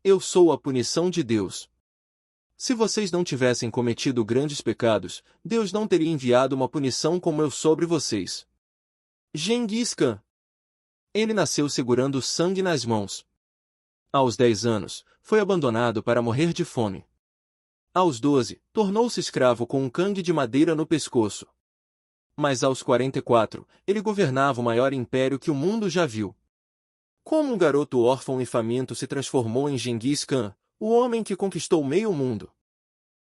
Eu sou a punição de Deus. Se vocês não tivessem cometido grandes pecados, Deus não teria enviado uma punição como eu sobre vocês. Gengis Khan. Ele nasceu segurando sangue nas mãos. Aos 10 anos, foi abandonado para morrer de fome. Aos 12, tornou-se escravo com um cangue de madeira no pescoço. Mas aos 44, ele governava o maior império que o mundo já viu. Como um garoto órfão e faminto se transformou em Gengis Khan, o homem que conquistou meio mundo.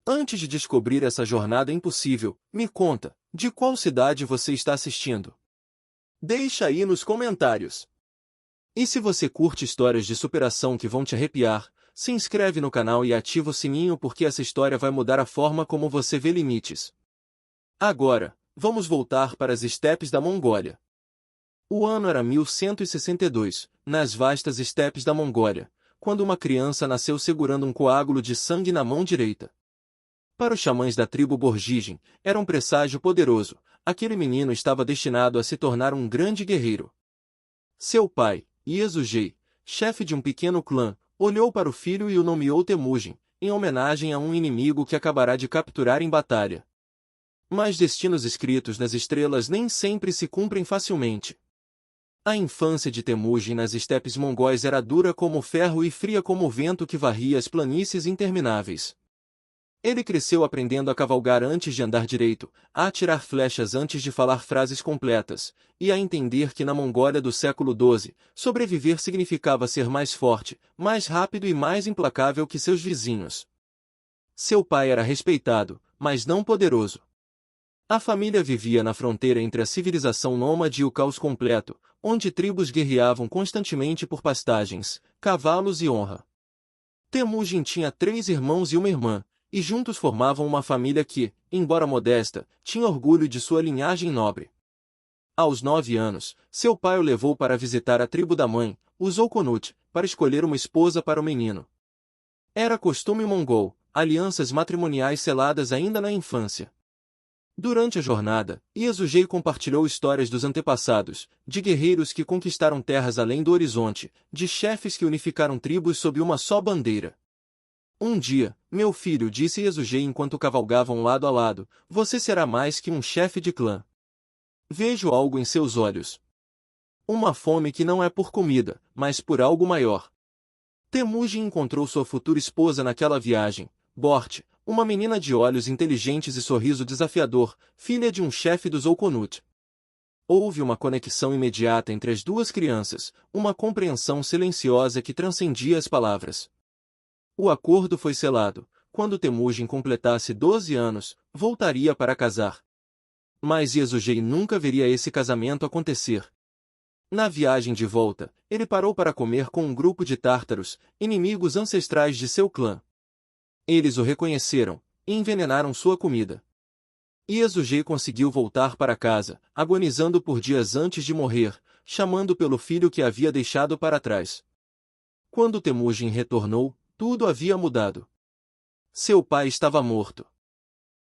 Antes de descobrir essa jornada impossível, me conta, de qual cidade você está assistindo? Deixa aí nos comentários. E se você curte histórias de superação que vão te arrepiar, se inscreve no canal e ativa o sininho porque essa história vai mudar a forma como você vê limites. Agora, vamos voltar para as estepes da Mongólia. O ano era 1162, nas vastas estepes da Mongólia, quando uma criança nasceu segurando um coágulo de sangue na mão direita. Para os xamãs da tribo Borjigin, era um presságio poderoso, aquele menino estava destinado a se tornar um grande guerreiro. Seu pai, Yesugei, chefe de um pequeno clã, olhou para o filho e o nomeou Temujin, em homenagem a um inimigo que acabará de capturar em batalha. Mas destinos escritos nas estrelas nem sempre se cumprem facilmente. A infância de Temujin nas estepes mongóis era dura como o ferro e fria como o vento que varria as planícies intermináveis. Ele cresceu aprendendo a cavalgar antes de andar direito, a atirar flechas antes de falar frases completas, e a entender que na Mongólia do século XII, sobreviver significava ser mais forte, mais rápido e mais implacável que seus vizinhos. Seu pai era respeitado, mas não poderoso. A família vivia na fronteira entre a civilização nômade e o caos completo, onde tribos guerreavam constantemente por pastagens, cavalos e honra. Temujin tinha 3 irmãos e uma irmã, e juntos formavam uma família que, embora modesta, tinha orgulho de sua linhagem nobre. Aos 9 anos, seu pai o levou para visitar a tribo da mãe, os Olkonut, para escolher uma esposa para o menino. Era costume mongol, alianças matrimoniais seladas ainda na infância. Durante a jornada, Yesugei compartilhou histórias dos antepassados, de guerreiros que conquistaram terras além do horizonte, de chefes que unificaram tribos sob uma só bandeira. Um dia, meu filho, disse Yesugei enquanto cavalgavam lado a lado, você será mais que um chefe de clã. Vejo algo em seus olhos. Uma fome que não é por comida, mas por algo maior. Temujin encontrou sua futura esposa naquela viagem, Bort, uma menina de olhos inteligentes e sorriso desafiador, filha de um chefe dos Olkonut. Houve uma conexão imediata entre as duas crianças, uma compreensão silenciosa que transcendia as palavras. O acordo foi selado. Quando Temujin completasse 12 anos, voltaria para casar. Mas Yesugei nunca veria esse casamento acontecer. Na viagem de volta, ele parou para comer com um grupo de tártaros, inimigos ancestrais de seu clã. Eles o reconheceram e envenenaram sua comida. Yesugei conseguiu voltar para casa, agonizando por dias antes de morrer, chamando pelo filho que havia deixado para trás. Quando Temujin retornou, tudo havia mudado. Seu pai estava morto.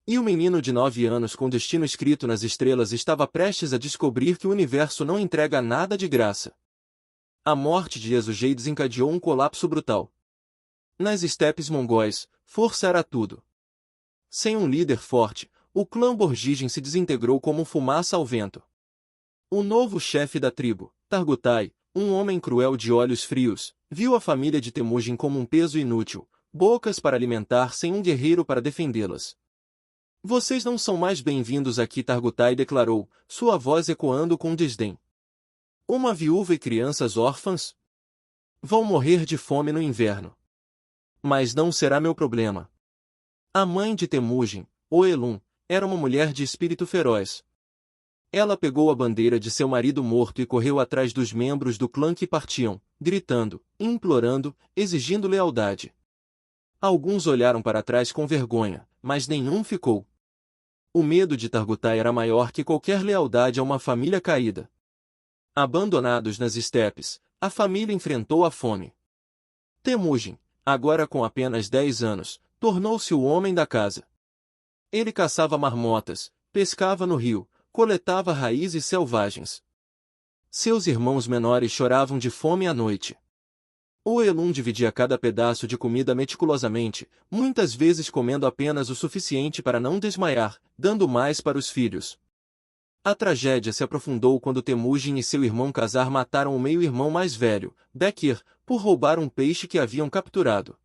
E o menino de 9 anos com destino escrito nas estrelas estava prestes a descobrir que o universo não entrega nada de graça. A morte de Yesugei desencadeou um colapso brutal. Nas estepes mongóis, força era tudo. Sem um líder forte, o clã Borjigin se desintegrou como fumaça ao vento. O novo chefe da tribo, Targutai, um homem cruel de olhos frios, viu a família de Temujin como um peso inútil, bocas para alimentar sem um guerreiro para defendê-las. Vocês não são mais bem-vindos aqui, Targutai declarou, sua voz ecoando com desdém. Uma viúva e crianças órfãs? Vão morrer de fome no inverno. Mas não será meu problema. A mãe de Temujin, Oelun, era uma mulher de espírito feroz. Ela pegou a bandeira de seu marido morto e correu atrás dos membros do clã que partiam, gritando, implorando, exigindo lealdade. Alguns olharam para trás com vergonha, mas nenhum ficou. O medo de Targutai era maior que qualquer lealdade a uma família caída. Abandonados nas estepes, a família enfrentou a fome. Temujin, agora com apenas 10 anos, tornou-se o homem da casa. Ele caçava marmotas, pescava no rio, coletava raízes selvagens. Seus irmãos menores choravam de fome à noite. O Elum dividia cada pedaço de comida meticulosamente, muitas vezes comendo apenas o suficiente para não desmaiar, dando mais para os filhos. A tragédia se aprofundou quando Temujin e seu irmão Khazar mataram o meio-irmão mais velho, Bekir, por roubar um peixe que haviam capturado.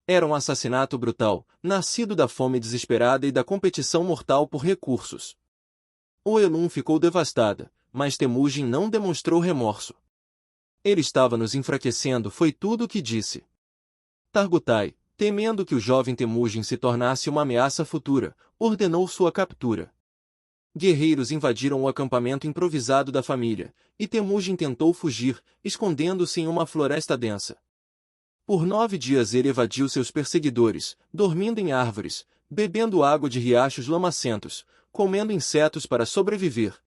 Era um assassinato brutal, nascido da fome desesperada e da competição mortal por recursos. O Elum ficou devastada, mas Temujin não demonstrou remorso. Ele estava nos enfraquecendo, foi tudo o que disse. Targutai, temendo que o jovem Temujin se tornasse uma ameaça futura, ordenou sua captura. Guerreiros invadiram o acampamento improvisado da família, e Temujin tentou fugir, escondendo-se em uma floresta densa. Por 9 dias ele evadiu seus perseguidores, dormindo em árvores, bebendo água de riachos lamacentos, comendo insetos para sobreviver.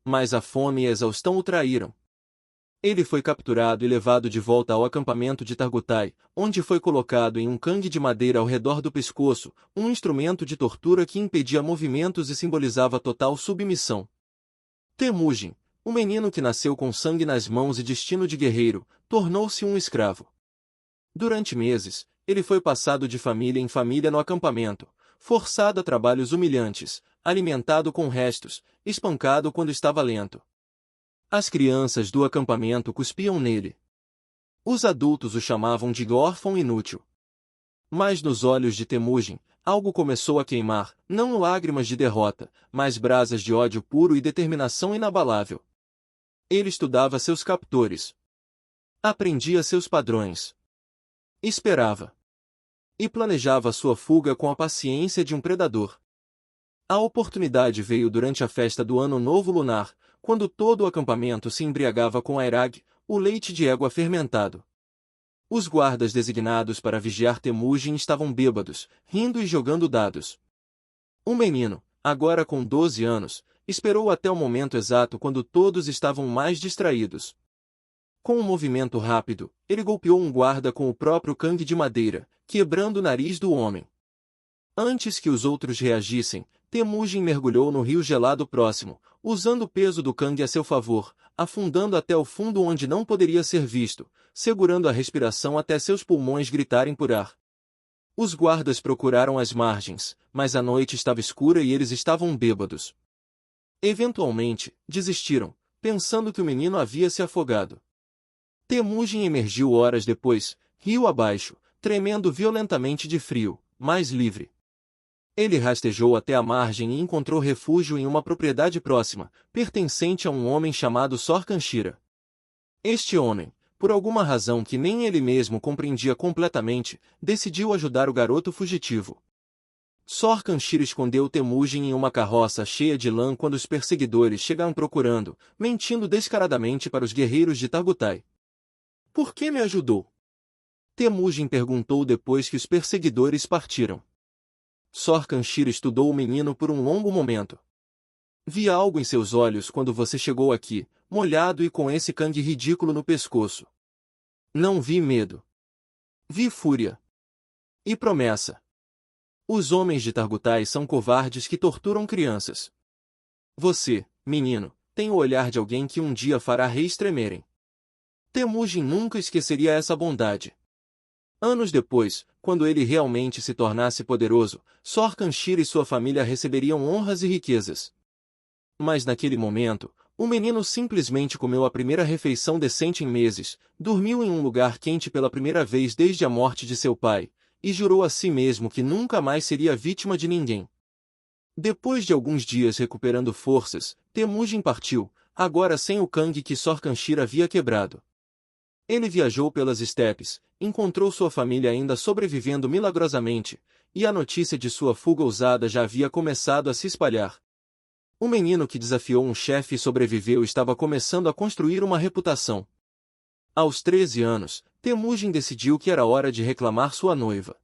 Mas a fome e a exaustão o traíram. Ele foi capturado e levado de volta ao acampamento de Targutai, onde foi colocado em um cangue de madeira ao redor do pescoço, um instrumento de tortura que impedia movimentos e simbolizava total submissão. Temujin, o menino que nasceu com sangue nas mãos e destino de guerreiro, tornou-se um escravo. Durante meses, ele foi passado de família em família no acampamento, forçado a trabalhos humilhantes, alimentado com restos, espancado quando estava lento. As crianças do acampamento cuspiam nele. Os adultos o chamavam de órfão inútil. Mas nos olhos de Temujin, algo começou a queimar, não lágrimas de derrota, mas brasas de ódio puro e determinação inabalável. Ele estudava seus captores. Aprendia seus padrões. Esperava. E planejava sua fuga com a paciência de um predador. A oportunidade veio durante a festa do Ano Novo Lunar, quando todo o acampamento se embriagava com airag, o leite de égua fermentado. Os guardas designados para vigiar Temujin estavam bêbados, rindo e jogando dados. O menino, agora com 12 anos, esperou até o momento exato quando todos estavam mais distraídos. Com um movimento rápido, ele golpeou um guarda com o próprio cangue de madeira, quebrando o nariz do homem. Antes que os outros reagissem, Temujin mergulhou no rio gelado próximo, usando o peso do cangue a seu favor, afundando até o fundo onde não poderia ser visto, segurando a respiração até seus pulmões gritarem por ar. Os guardas procuraram as margens, mas a noite estava escura e eles estavam bêbados. Eventualmente, desistiram, pensando que o menino havia se afogado. Temujin emergiu horas depois, rio abaixo, tremendo violentamente de frio, mas livre. Ele rastejou até a margem e encontrou refúgio em uma propriedade próxima, pertencente a um homem chamado Sorkanshira. Este homem, por alguma razão que nem ele mesmo compreendia completamente, decidiu ajudar o garoto fugitivo. Sorkanshira escondeu Temujin em uma carroça cheia de lã quando os perseguidores chegaram procurando, mentindo descaradamente para os guerreiros de Targutai. "Por que me ajudou?" Temujin perguntou depois que os perseguidores partiram. Sorkanshira estudou o menino por um longo momento. "Vi algo em seus olhos quando você chegou aqui, molhado e com esse cangue ridículo no pescoço. Não vi medo. Vi fúria. E promessa. Os homens de Targutai são covardes que torturam crianças. Você, menino, tem o olhar de alguém que um dia fará reis tremerem." Temujin nunca esqueceria essa bondade. Anos depois, quando ele realmente se tornasse poderoso, Sorkanshira e sua família receberiam honras e riquezas. Mas naquele momento, o menino simplesmente comeu a primeira refeição decente em meses, dormiu em um lugar quente pela primeira vez desde a morte de seu pai, e jurou a si mesmo que nunca mais seria vítima de ninguém. Depois de alguns dias recuperando forças, Temujin partiu, agora sem o cangue que Sorkanshira havia quebrado. Ele viajou pelas estepes, encontrou sua família ainda sobrevivendo milagrosamente, e a notícia de sua fuga ousada já havia começado a se espalhar. O menino que desafiou um chefe e sobreviveu estava começando a construir uma reputação. Aos 13 anos, Temujin decidiu que era hora de reclamar sua noiva.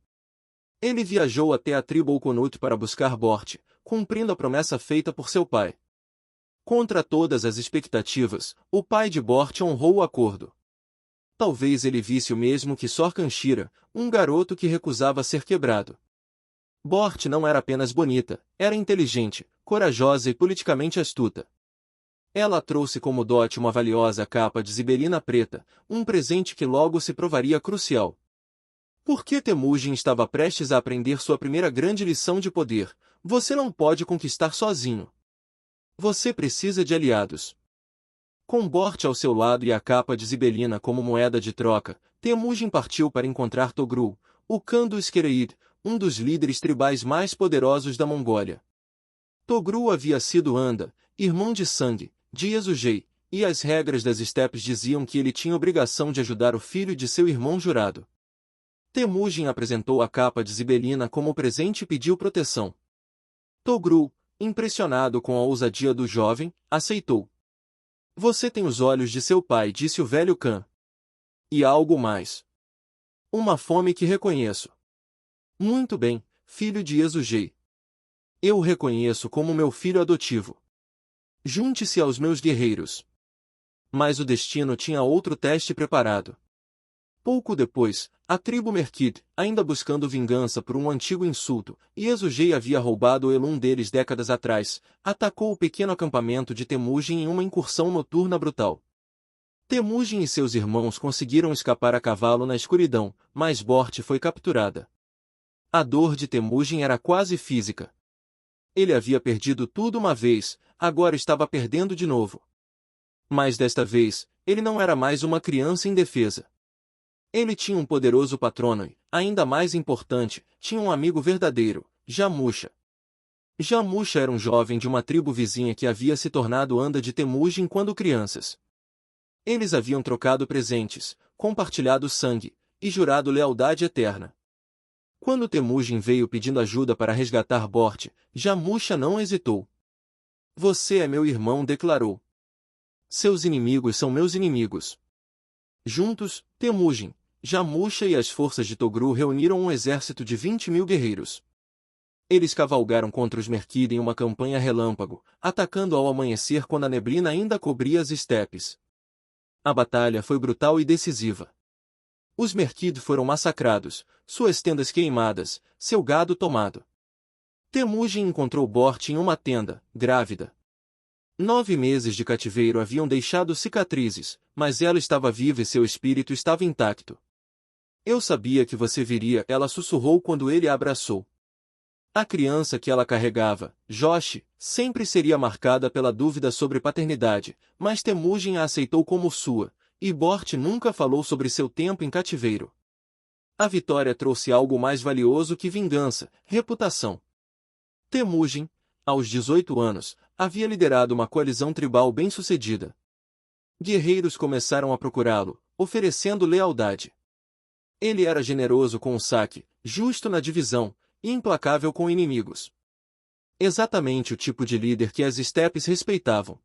Ele viajou até a tribo Okonut para buscar Bort, cumprindo a promessa feita por seu pai. Contra todas as expectativas, o pai de Bort honrou o acordo. Talvez ele visse o mesmo que Sorkanshira, um garoto que recusava ser quebrado. Bort não era apenas bonita, era inteligente, corajosa e politicamente astuta. Ela trouxe como dote uma valiosa capa de zibelina preta, um presente que logo se provaria crucial. Porque Temujin estava prestes a aprender sua primeira grande lição de poder: você não pode conquistar sozinho. Você precisa de aliados. Com Bort ao seu lado e a capa de zibelina como moeda de troca, Temujin partiu para encontrar Togru, o Khan dos Quereid, um dos líderes tribais mais poderosos da Mongólia. Togru havia sido Anda, irmão de sangue, de Yezugei, e as regras das estepes diziam que ele tinha obrigação de ajudar o filho de seu irmão jurado. Temujin apresentou a capa de zibelina como presente e pediu proteção. Togru, impressionado com a ousadia do jovem, aceitou. Você tem os olhos de seu pai, disse o velho Khan. E há algo mais. Uma fome que reconheço. Muito bem, filho de Yezugei. Eu o reconheço como meu filho adotivo. Junte-se aos meus guerreiros. Mas o destino tinha outro teste preparado. Pouco depois, a tribo Merkid, ainda buscando vingança por um antigo insulto, e Yezugei havia roubado o Elum deles décadas atrás, atacou o pequeno acampamento de Temujin em uma incursão noturna brutal. Temujin e seus irmãos conseguiram escapar a cavalo na escuridão, mas Bort foi capturada. A dor de Temujin era quase física. Ele havia perdido tudo uma vez, agora estava perdendo de novo. Mas desta vez, ele não era mais uma criança indefesa. Ele tinha um poderoso patrono e, ainda mais importante, tinha um amigo verdadeiro, Jamusha. Jamusha era um jovem de uma tribo vizinha que havia se tornado Anda de Temujin quando crianças. Eles haviam trocado presentes, compartilhado sangue, e jurado lealdade eterna. Quando Temujin veio pedindo ajuda para resgatar Bort, Jamusha não hesitou. Você é meu irmão, declarou. Seus inimigos são meus inimigos. Juntos, Temujin, Jamusha e as forças de Togru reuniram um exército de 20.000 guerreiros. Eles cavalgaram contra os Merkid em uma campanha relâmpago, atacando ao amanhecer quando a neblina ainda cobria as estepes. A batalha foi brutal e decisiva. Os Merkid foram massacrados, suas tendas queimadas, seu gado tomado. Temujin encontrou Bort em uma tenda, grávida. 9 meses de cativeiro haviam deixado cicatrizes, mas ela estava viva e seu espírito estava intacto. Eu sabia que você viria, ela sussurrou quando ele a abraçou. A criança que ela carregava, Josh, sempre seria marcada pela dúvida sobre paternidade, mas Temujin a aceitou como sua, e Bort nunca falou sobre seu tempo em cativeiro. A vitória trouxe algo mais valioso que vingança, reputação. Temujin, aos 18 anos, havia liderado uma coalizão tribal bem-sucedida. Guerreiros começaram a procurá-lo, oferecendo lealdade. Ele era generoso com o saque, justo na divisão, e implacável com inimigos. Exatamente o tipo de líder que as estepes respeitavam.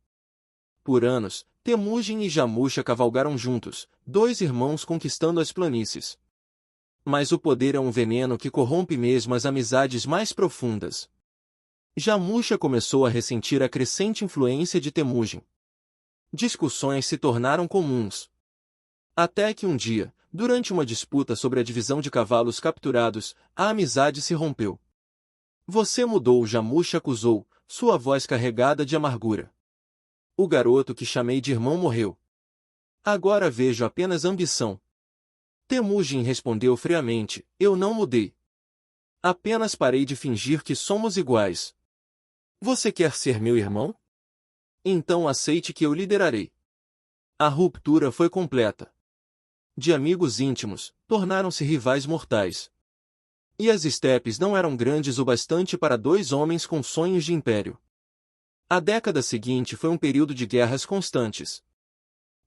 Por anos, Temujin e Jamusha cavalgaram juntos, 2 irmãos conquistando as planícies. Mas o poder é um veneno que corrompe mesmo as amizades mais profundas. Jamusha começou a ressentir a crescente influência de Temujin. Discussões se tornaram comuns. Até que um dia, durante uma disputa sobre a divisão de cavalos capturados, a amizade se rompeu. Você mudou, Jamusha acusou, sua voz carregada de amargura. O garoto que chamei de irmão morreu. Agora vejo apenas ambição. Temujin respondeu friamente, eu não mudei. Apenas parei de fingir que somos iguais. Você quer ser meu irmão? Então aceite que eu liderarei. A ruptura foi completa. De amigos íntimos, tornaram-se rivais mortais. E as estepes não eram grandes o bastante para 2 homens com sonhos de império. A década seguinte foi um período de guerras constantes.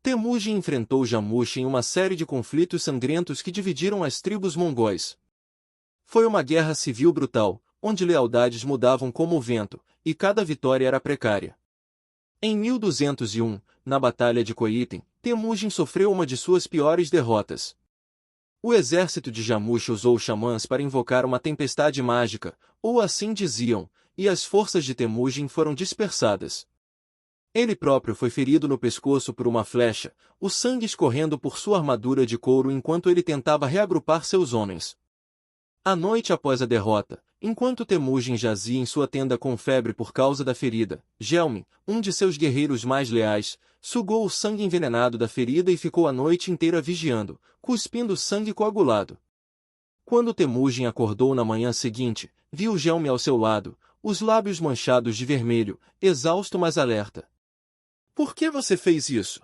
Temujin enfrentou Jamusha em uma série de conflitos sangrentos que dividiram as tribos mongóis. Foi uma guerra civil brutal, onde lealdades mudavam como o vento, e cada vitória era precária. Em 1201, na Batalha de Koitem, Temujin sofreu uma de suas piores derrotas. O exército de Jamusha usou xamãs para invocar uma tempestade mágica, ou assim diziam, e as forças de Temujin foram dispersadas. Ele próprio foi ferido no pescoço por uma flecha, o sangue escorrendo por sua armadura de couro enquanto ele tentava reagrupar seus homens. A noite após a derrota, enquanto Temujin jazia em sua tenda com febre por causa da ferida, Gelme, um de seus guerreiros mais leais, sugou o sangue envenenado da ferida e ficou a noite inteira vigiando, cuspindo sangue coagulado. Quando Temujin acordou na manhã seguinte, viu Gelme ao seu lado, os lábios manchados de vermelho, exausto mas alerta. Por que você fez isso?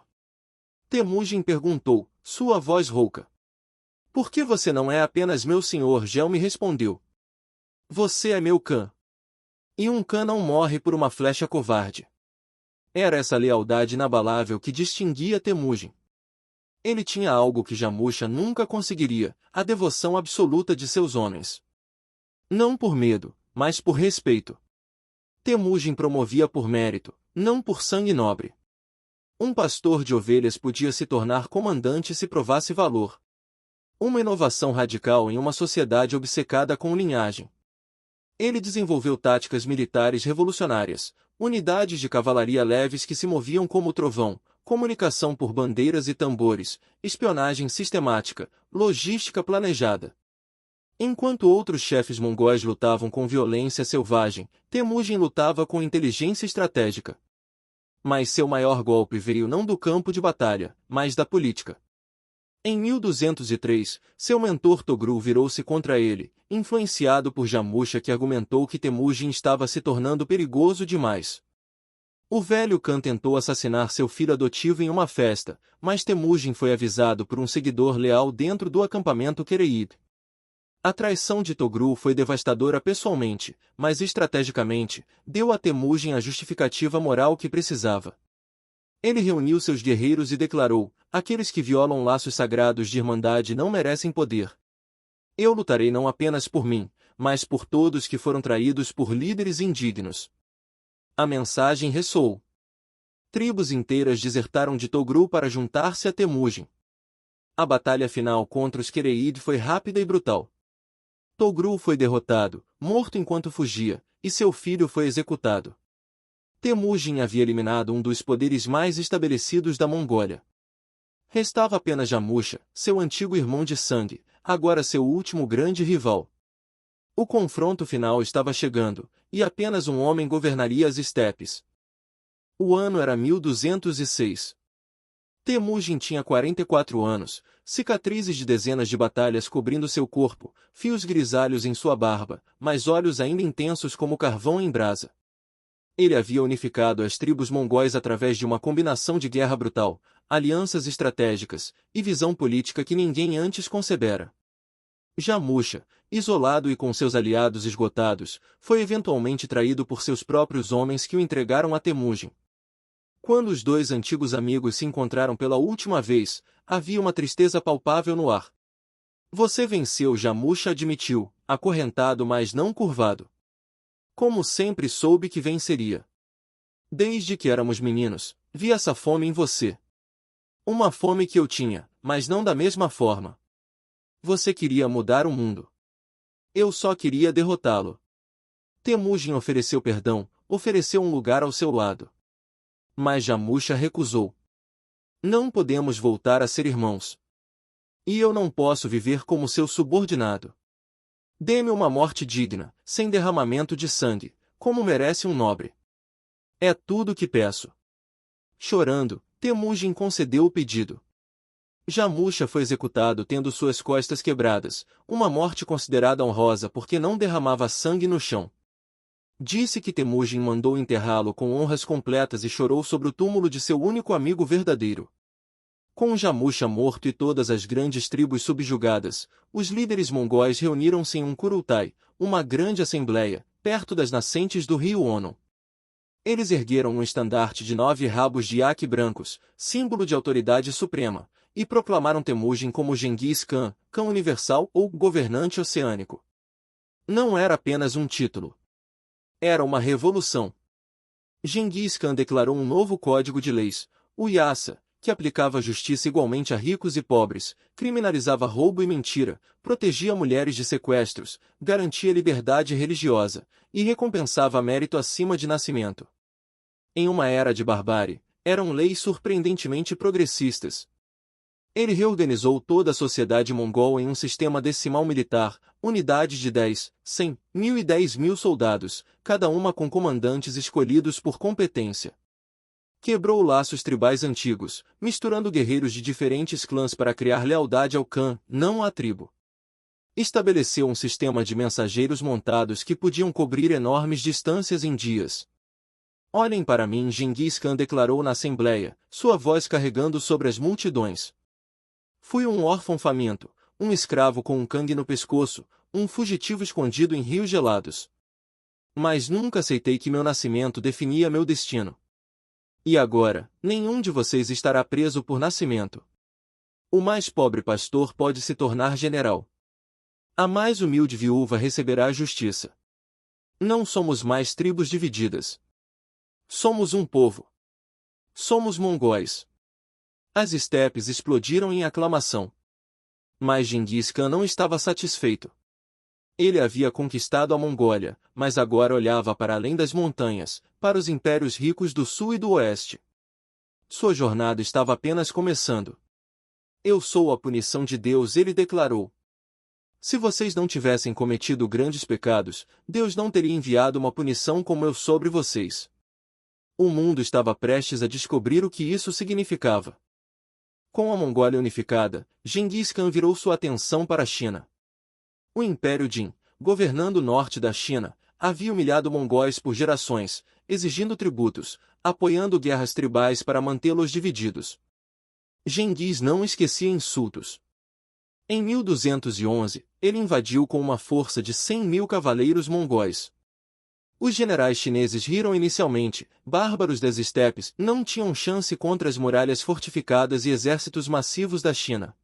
Temujin perguntou, sua voz rouca. Por que você não é apenas meu senhor? Gelme respondeu. Você é meu Khan. E um Khan não morre por uma flecha covarde. Era essa lealdade inabalável que distinguia Temujin. Ele tinha algo que Jamusha nunca conseguiria, a devoção absoluta de seus homens. Não por medo, mas por respeito. Temujin promovia por mérito, não por sangue nobre. Um pastor de ovelhas podia se tornar comandante se provasse valor. Uma inovação radical em uma sociedade obcecada com linhagem. Ele desenvolveu táticas militares revolucionárias, unidades de cavalaria leves que se moviam como o trovão, comunicação por bandeiras e tambores, espionagem sistemática, logística planejada. Enquanto outros chefes mongóis lutavam com violência selvagem, Temujin lutava com inteligência estratégica. Mas seu maior golpe veio não do campo de batalha, mas da política. Em 1203, seu mentor Togru virou-se contra ele, influenciado por Jamusha que argumentou que Temujin estava se tornando perigoso demais. O velho Khan tentou assassinar seu filho adotivo em uma festa, mas Temujin foi avisado por um seguidor leal dentro do acampamento Kereid. A traição de Togru foi devastadora pessoalmente, mas estrategicamente, deu a Temujin a justificativa moral que precisava. Ele reuniu seus guerreiros e declarou, aqueles que violam laços sagrados de irmandade não merecem poder. Eu lutarei não apenas por mim, mas por todos que foram traídos por líderes indignos. A mensagem ressoou. Tribos inteiras desertaram de Togru para juntar-se a Temujin. A batalha final contra os Kereid foi rápida e brutal. Togru foi derrotado, morto enquanto fugia, e seu filho foi executado. Temujin havia eliminado um dos poderes mais estabelecidos da Mongólia. Restava apenas Jamusha, seu antigo irmão de sangue, agora seu último grande rival. O confronto final estava chegando, e apenas um homem governaria as estepes. O ano era 1206. Temujin tinha 44 anos, cicatrizes de dezenas de batalhas cobrindo seu corpo, fios grisalhos em sua barba, mas olhos ainda intensos como carvão em brasa. Ele havia unificado as tribos mongóis através de uma combinação de guerra brutal, alianças estratégicas e visão política que ninguém antes concebera. Jamusha, isolado e com seus aliados esgotados, foi eventualmente traído por seus próprios homens que o entregaram a Temujin. Quando os dois antigos amigos se encontraram pela última vez, havia uma tristeza palpável no ar. Você venceu, Jamusha admitiu, acorrentado mas não curvado. Como sempre soube que venceria. Desde que éramos meninos, vi essa fome em você. Uma fome que eu tinha, mas não da mesma forma. Você queria mudar o mundo. Eu só queria derrotá-lo. Temujin ofereceu perdão, ofereceu um lugar ao seu lado. Mas Jamusha recusou. Não podemos voltar a ser irmãos. E eu não posso viver como seu subordinado. Dê-me uma morte digna, sem derramamento de sangue, como merece um nobre. É tudo que peço. Chorando, Temujin concedeu o pedido. Jamusha foi executado tendo suas costas quebradas, uma morte considerada honrosa porque não derramava sangue no chão. Disse que Temujin mandou enterrá-lo com honras completas e chorou sobre o túmulo de seu único amigo verdadeiro. Com Jamusha morto e todas as grandes tribos subjugadas, os líderes mongóis reuniram-se em um Kurultai, uma grande assembleia, perto das nascentes do rio Onon. Eles ergueram um estandarte de 9 rabos de iaque brancos, símbolo de autoridade suprema, e proclamaram Temujin como Genghis Khan, Khan universal ou governante oceânico. Não era apenas um título. Era uma revolução. Genghis Khan declarou um novo código de leis, o Yasa, que aplicava justiça igualmente a ricos e pobres, criminalizava roubo e mentira, protegia mulheres de sequestros, garantia liberdade religiosa, e recompensava mérito acima de nascimento. Em uma era de barbárie, eram leis surpreendentemente progressistas. Ele reorganizou toda a sociedade mongol em um sistema decimal militar, unidades de 10, 100, 1.000 e 10.000 soldados, cada uma com comandantes escolhidos por competência. Quebrou laços tribais antigos, misturando guerreiros de diferentes clãs para criar lealdade ao clã, não à tribo. Estabeleceu um sistema de mensageiros montados que podiam cobrir enormes distâncias em dias. Olhem para mim, Gengis Khan declarou na assembleia, sua voz carregando sobre as multidões. Fui um órfão faminto, um escravo com um cangue no pescoço, um fugitivo escondido em rios gelados. Mas nunca aceitei que meu nascimento definia meu destino. E agora, nenhum de vocês estará preso por nascimento. O mais pobre pastor pode se tornar general. A mais humilde viúva receberá a justiça. Não somos mais tribos divididas. Somos um povo. Somos mongóis. As estepes explodiram em aclamação. Mas Gengis Khan não estava satisfeito. Ele havia conquistado a Mongólia, mas agora olhava para além das montanhas, para os impérios ricos do sul e do oeste. Sua jornada estava apenas começando. Eu sou a punição de Deus, ele declarou. Se vocês não tivessem cometido grandes pecados, Deus não teria enviado uma punição como eu sobre vocês. O mundo estava prestes a descobrir o que isso significava. Com a Mongólia unificada, Gengis Khan virou sua atenção para a China. O Império Jin, governando o norte da China, havia humilhado mongóis por gerações, exigindo tributos, apoiando guerras tribais para mantê-los divididos. Gengis não esquecia insultos. Em 1211, ele invadiu com uma força de 100.000 cavaleiros mongóis. Os generais chineses riram inicialmente, bárbaros das estepes não tinham chance contra as muralhas fortificadas e exércitos massivos da China.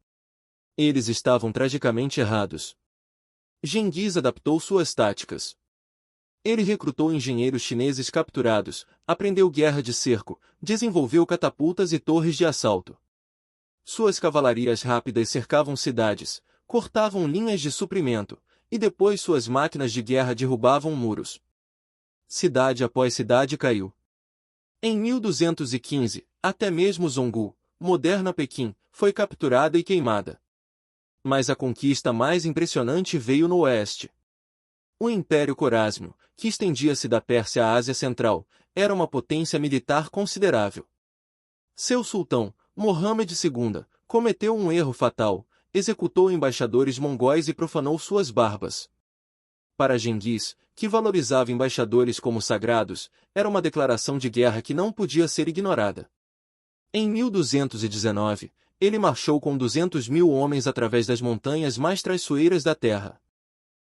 Eles estavam tragicamente errados. Gengis adaptou suas táticas. Ele recrutou engenheiros chineses capturados, aprendeu guerra de cerco, desenvolveu catapultas e torres de assalto. Suas cavalarias rápidas cercavam cidades, cortavam linhas de suprimento, e depois suas máquinas de guerra derrubavam muros. Cidade após cidade caiu. Em 1215, até mesmo Zhonghu, moderna Pequim, foi capturada e queimada. Mas a conquista mais impressionante veio no oeste. O Império Corásmio, que estendia-se da Pérsia à Ásia Central, era uma potência militar considerável. Seu sultão, Mohammed II, cometeu um erro fatal, executou embaixadores mongóis e profanou suas barbas. Para Gengis, que valorizava embaixadores como sagrados, era uma declaração de guerra que não podia ser ignorada. Em 1219, ele marchou com 200.000 homens através das montanhas mais traiçoeiras da terra.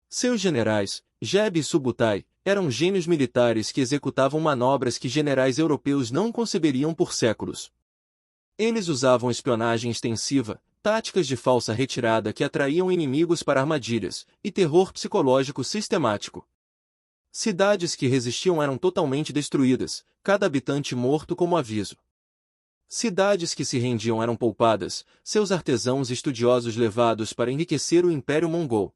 Seus generais, Jeb e Subutai, eram gênios militares que executavam manobras que generais europeus não conceberiam por séculos. Eles usavam espionagem extensiva, táticas de falsa retirada que atraíam inimigos para armadilhas, e terror psicológico sistemático. Cidades que resistiam eram totalmente destruídas, cada habitante morto como aviso. Cidades que se rendiam eram poupadas, seus artesãos e estudiosos levados para enriquecer o Império Mongol.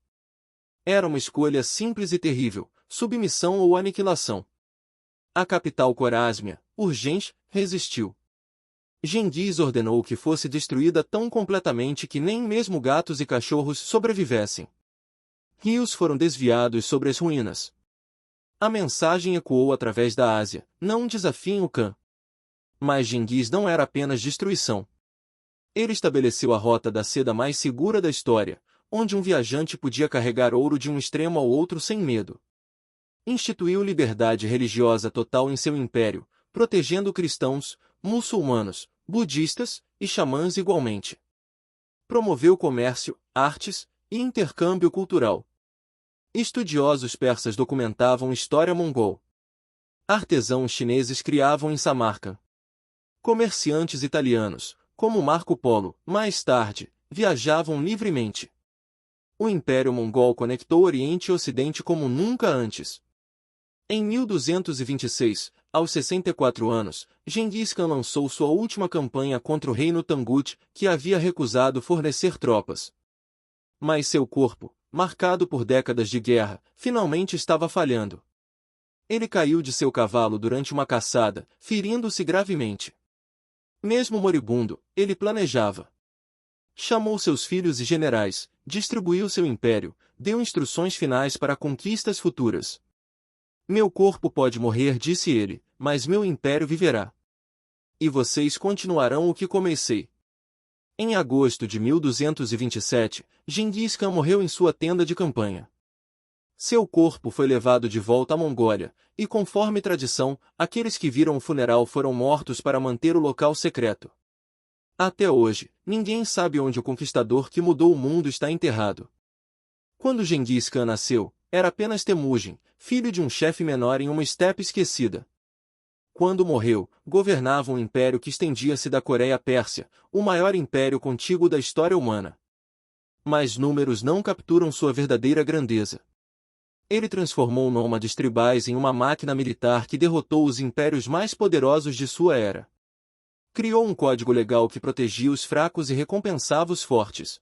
Era uma escolha simples e terrível, submissão ou aniquilação. A capital Corásmia, Urgente, resistiu. Gengis ordenou que fosse destruída tão completamente que nem mesmo gatos e cachorros sobrevivessem. Rios foram desviados sobre as ruínas. A mensagem ecoou através da Ásia: não desafiem o Khan. Mas Gengis não era apenas destruição. Ele estabeleceu a rota da seda mais segura da história, onde um viajante podia carregar ouro de um extremo ao outro sem medo. Instituiu liberdade religiosa total em seu império, protegendo cristãos, muçulmanos, budistas e xamãs igualmente. Promoveu comércio, artes e intercâmbio cultural. Estudiosos persas documentavam história mongol. Artesãos chineses criavam em Samarcand. Comerciantes italianos, como Marco Polo, mais tarde, viajavam livremente. O Império Mongol conectou Oriente e Ocidente como nunca antes. Em 1226, aos 64 anos, Gengis Khan lançou sua última campanha contra o reino Tangut, que havia recusado fornecer tropas. Mas seu corpo, marcado por décadas de guerra, finalmente estava falhando. Ele caiu de seu cavalo durante uma caçada, ferindo-se gravemente. Mesmo moribundo, ele planejava. Chamou seus filhos e generais, distribuiu seu império, deu instruções finais para conquistas futuras. Meu corpo pode morrer, disse ele, mas meu império viverá. E vocês continuarão o que comecei. Em agosto de 1227, Gengis Khan morreu em sua tenda de campanha. Seu corpo foi levado de volta à Mongólia, e conforme tradição, aqueles que viram o funeral foram mortos para manter o local secreto. Até hoje, ninguém sabe onde o conquistador que mudou o mundo está enterrado. Quando Gengis Khan nasceu, era apenas Temujin, filho de um chefe menor em uma estepe esquecida. Quando morreu, governava um império que estendia-se da Coreia à Pérsia, o maior império contíguo da história humana. Mas números não capturam sua verdadeira grandeza. Ele transformou nômades tribais em uma máquina militar que derrotou os impérios mais poderosos de sua era. Criou um código legal que protegia os fracos e recompensava os fortes.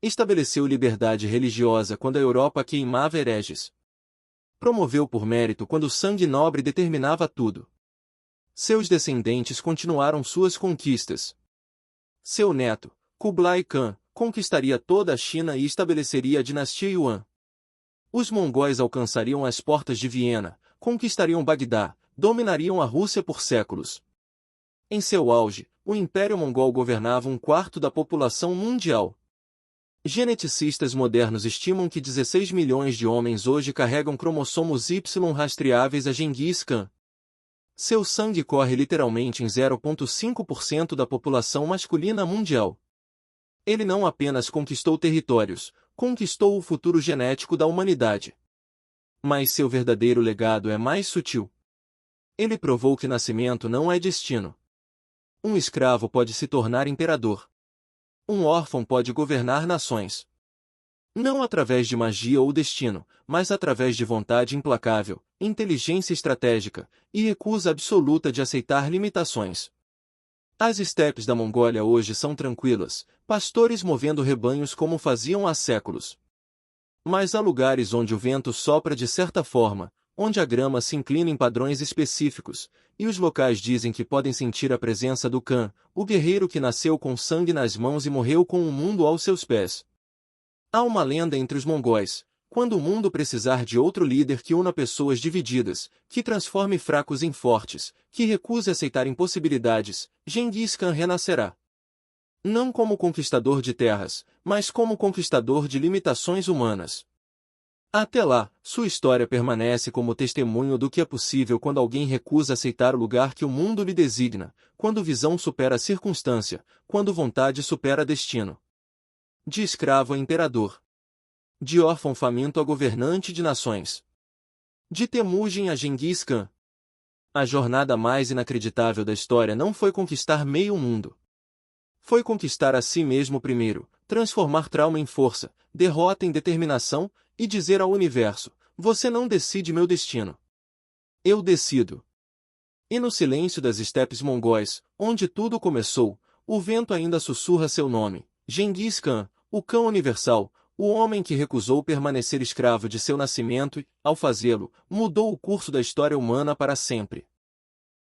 Estabeleceu liberdade religiosa quando a Europa queimava hereges. Promoveu por mérito quando o sangue nobre determinava tudo. Seus descendentes continuaram suas conquistas. Seu neto, Kublai Khan, conquistaria toda a China e estabeleceria a dinastia Yuan. Os mongóis alcançariam as portas de Viena, conquistariam Bagdá, dominariam a Rússia por séculos. Em seu auge, o Império Mongol governava 1/4 da população mundial. Geneticistas modernos estimam que 16 milhões de homens hoje carregam cromossomos Y rastreáveis a Gengis Khan. Seu sangue corre literalmente em 0,5% da população masculina mundial. Ele não apenas conquistou territórios, conquistou o futuro genético da humanidade. Mas seu verdadeiro legado é mais sutil. Ele provou que nascimento não é destino. Um escravo pode se tornar imperador. Um órfão pode governar nações. Não através de magia ou destino, mas através de vontade implacável, inteligência estratégica e recusa absoluta de aceitar limitações. As estepes da Mongólia hoje são tranquilas, pastores movendo rebanhos como faziam há séculos. Mas há lugares onde o vento sopra de certa forma, onde a grama se inclina em padrões específicos, e os locais dizem que podem sentir a presença do Khan, o guerreiro que nasceu com sangue nas mãos e morreu com o mundo aos seus pés. Há uma lenda entre os mongóis: quando o mundo precisar de outro líder que una pessoas divididas, que transforme fracos em fortes, que recuse aceitar impossibilidades, Gengis Khan renascerá. Não como conquistador de terras, mas como conquistador de limitações humanas. Até lá, sua história permanece como testemunho do que é possível quando alguém recusa aceitar o lugar que o mundo lhe designa, quando visão supera a circunstância, quando vontade supera destino. De escravo a imperador. De órfão faminto a governante de nações. De Temujin a Gengis Khan. A jornada mais inacreditável da história não foi conquistar meio mundo. Foi conquistar a si mesmo primeiro, transformar trauma em força, derrota em determinação, e dizer ao universo: você não decide meu destino. Eu decido. E no silêncio das estepes mongóis, onde tudo começou, o vento ainda sussurra seu nome: Gengis Khan, o cão universal, o homem que recusou permanecer escravo de seu nascimento e, ao fazê-lo, mudou o curso da história humana para sempre.